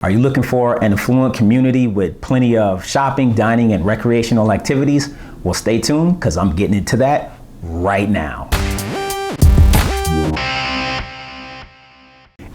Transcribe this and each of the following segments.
Are you looking for an affluent community with plenty of shopping, dining, and recreational activities? Well, stay tuned because I'm getting into that right now.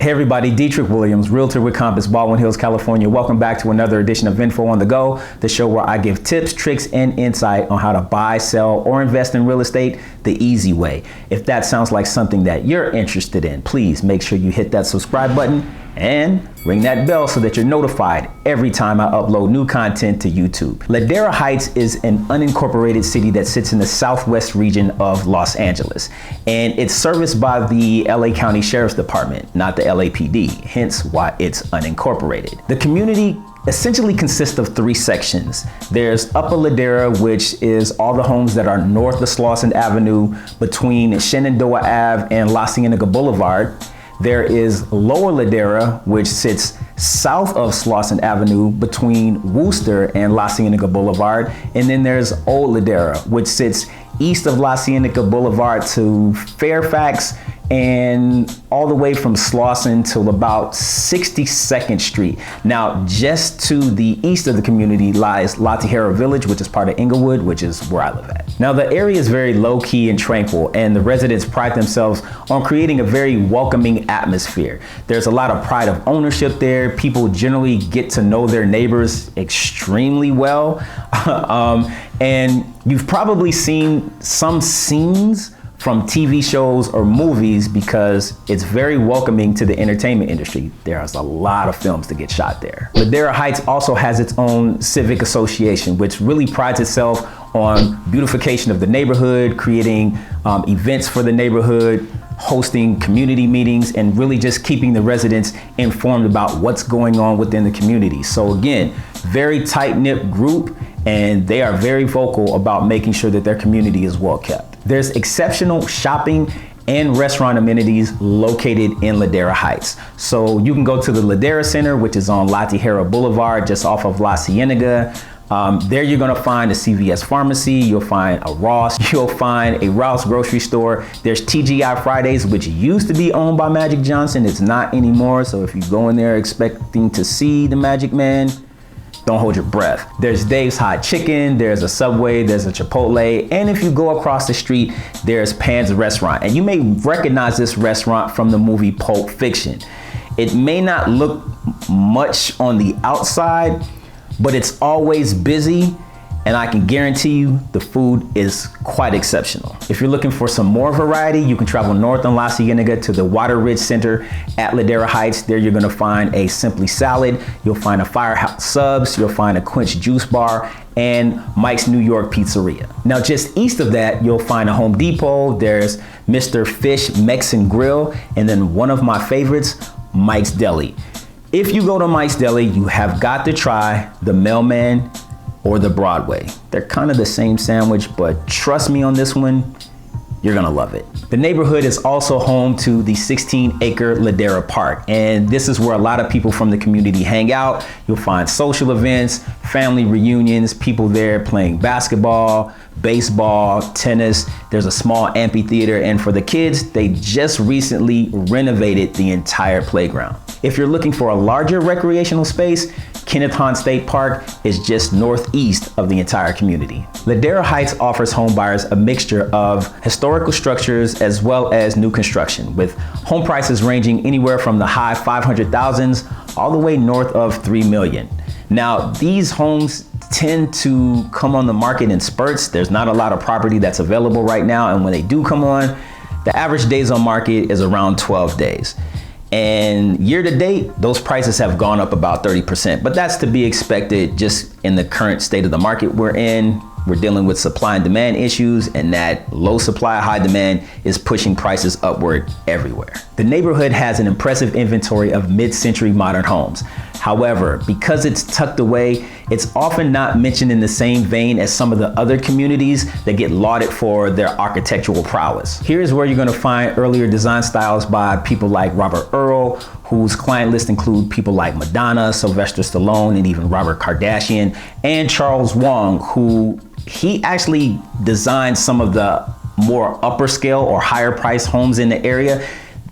Hey everybody, Dietric Williams, realtor with Compass, Baldwin Hills, California. Welcome back to another edition of Info on the Go, the show where I give tips, tricks, and insight on how to buy, sell, or invest in real estate the easy way. If that sounds like something that you're interested in, please make sure you hit that subscribe button and ring that bell so that you're notified every time I upload new content to YouTube. Ladera Heights is an unincorporated city that sits in the southwest region of Los Angeles, and it's serviced by the LA County Sheriff's Department, not the LAPD, hence why it's unincorporated. The community essentially consists of three sections. There's Upper Ladera, which is all the homes that are north of Slauson Avenue between Shenandoah Ave and La Cienega Boulevard. There is Lower Ladera, which sits south of Slauson Avenue between Wooster and La Cienega Boulevard. And then there's Old Ladera, which sits east of La Cienega Boulevard to Fairfax and all the way from Slauson to about 62nd Street. Now, just to the east of the community lies Ladera Village, which is part of Inglewood, which is where I live at. Now, the area is very low-key and tranquil, and the residents pride themselves on creating a very welcoming atmosphere. There's a lot of pride of ownership there. People generally get to know their neighbors extremely well. And you've probably seen some scenes from TV shows or movies because it's very welcoming to the entertainment industry. There's a lot of films to get shot there. Ladera Heights also has its own Civic Association, which really prides itself on beautification of the neighborhood, creating events for the neighborhood, hosting community meetings, and really just keeping the residents informed about what's going on within the community. So again, very tight-knit group, and they are very vocal about making sure that their community is well kept. There's exceptional shopping and restaurant amenities located in Ladera Heights. So you can go to the Ladera Center, which is on Ladera Boulevard, just off of La Cienega. There you're gonna find a CVS pharmacy, you'll find a Ross, you'll find a Rouse grocery store. There's TGI Fridays, which used to be owned by Magic Johnson. It's not anymore. So if you go in there expecting to see the Magic Man, don't hold your breath. There's Dave's Hot Chicken, there's a Subway, there's a Chipotle, and if you go across the street, there's Pan's Restaurant. And you may recognize this restaurant from the movie Pulp Fiction. It may not look much on the outside, but it's always busy, and I can guarantee you the food is quite exceptional. If you're looking for some more variety, you can travel north on La Cienega to the Water Ridge Center at Ladera Heights. There you're gonna find a Simply Salad, you'll find a Firehouse Subs, you'll find a Quench Juice Bar, and Mike's New York Pizzeria. Now, just east of that, you'll find a Home Depot, there's Mr. Fish Mexican Grill, and then one of my favorites, Mike's Deli. If you go to Mike's Deli, you have got to try the Mailman or the Broadway. They're kind of the same sandwich, but trust me on this one, you're gonna love it. The neighborhood is also home to the 16-acre Ladera Park, and this is where a lot of people from the community hang out. You'll find social events, family reunions, people there playing basketball, baseball, tennis. There's a small amphitheater, and for the kids, they just recently renovated the entire playground. If you're looking for a larger recreational space, Kenneth Hahn State Park is just northeast of the entire community. Ladera Heights offers homebuyers a mixture of historical structures as well as new construction, with home prices ranging anywhere from the high 500,000s all the way north of 3 million. Now, these homes tend to come on the market in spurts. There's not a lot of property that's available right now, and when they do come on, the average days on market is around 12 days. And year to date, those prices have gone up about 30%, but that's to be expected just in the current state of the market we're in. We're dealing with supply and demand issues, and that low supply, high demand is pushing prices upward everywhere. The neighborhood has an impressive inventory of mid-century modern homes. However, because it's tucked away, it's often not mentioned in the same vein as some of the other communities that get lauded for their architectural prowess. Here's where you're gonna find earlier design styles by people like Robert Earl, whose client list include people like Madonna, Sylvester Stallone, and even Robert Kardashian, and Charles Wong, who he actually designed some of the more upper scale or higher price homes in the area,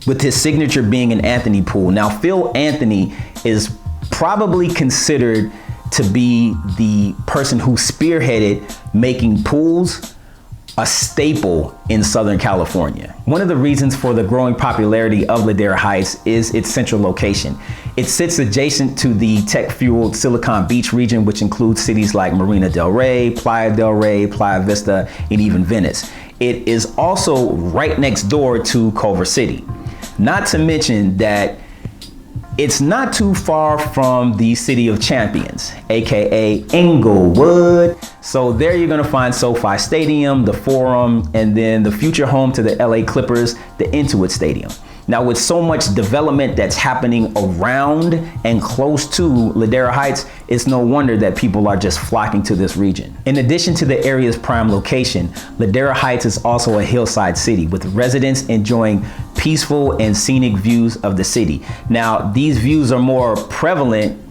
with his signature being an Anthony pool. Now, Phil Anthony is probably considered to be the person who spearheaded making pools a staple in Southern California. One of the reasons for the growing popularity of Ladera Heights is its central location. It sits adjacent to the tech-fueled Silicon Beach region, which includes cities like Marina del Rey, Playa del Rey, Playa Vista, and even Venice. It is also right next door to Culver City. Not to mention that it's not too far from the City of Champions, AKA Inglewood. So there you're gonna find SoFi Stadium, the Forum, and then the future home to the LA Clippers, the Intuit Stadium. Now, with so much development that's happening around and close to Ladera Heights, it's no wonder that people are just flocking to this region. In addition to the area's prime location, Ladera Heights is also a hillside city with residents enjoying peaceful and scenic views of the city. Now, these views are more prevalent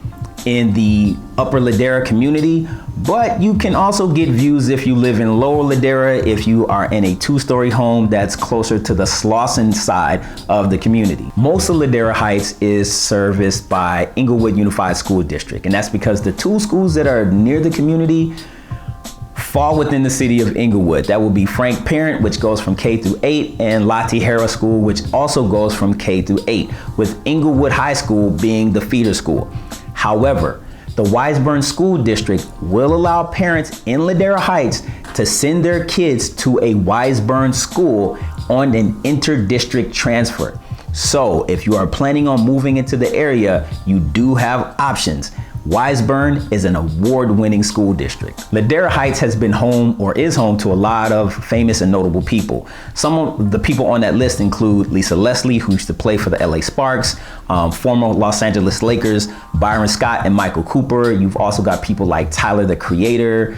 in the upper Ladera community, but you can also get views if you live in lower Ladera, if you are in a two-story home that's closer to the Slauson side of the community. Most of Ladera Heights is serviced by Inglewood Unified School District, and that's because the two schools that are near the community fall within the city of Inglewood. That will be Frank Parent, which goes from K through 8, and La Tijera School, which also goes from K through 8, with Inglewood High School being the feeder school. However, the Wiseburn School District will allow parents in Ladera Heights to send their kids to a Wiseburn school on an inter-district transfer. So if you are planning on moving into the area, you do have options. Wiseburn is an award-winning school district. Ladera Heights has been home or is home to a lot of famous and notable people. Some of the people on that list include Lisa Leslie, who used to play for the LA Sparks, former Los Angeles Lakers, Byron Scott and Michael Cooper. You've also got people like Tyler, the Creator,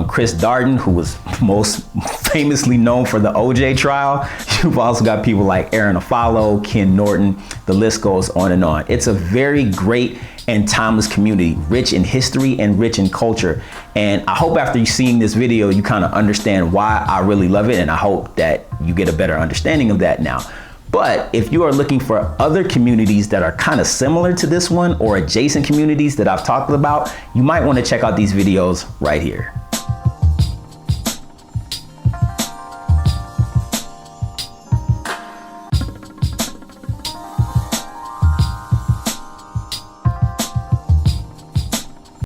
Chris Darden, who was most famously known for the OJ trial. You've also got people like Aaron Afalo, Ken Norton, the list goes on and on. It's a very great and timeless community, rich in history and rich in culture. And I hope after you seeing this video, you kind of understand why I really love it. And I hope that you get a better understanding of that now. But if you are looking for other communities that are kind of similar to this one or adjacent communities that I've talked about, you might want to check out these videos right here.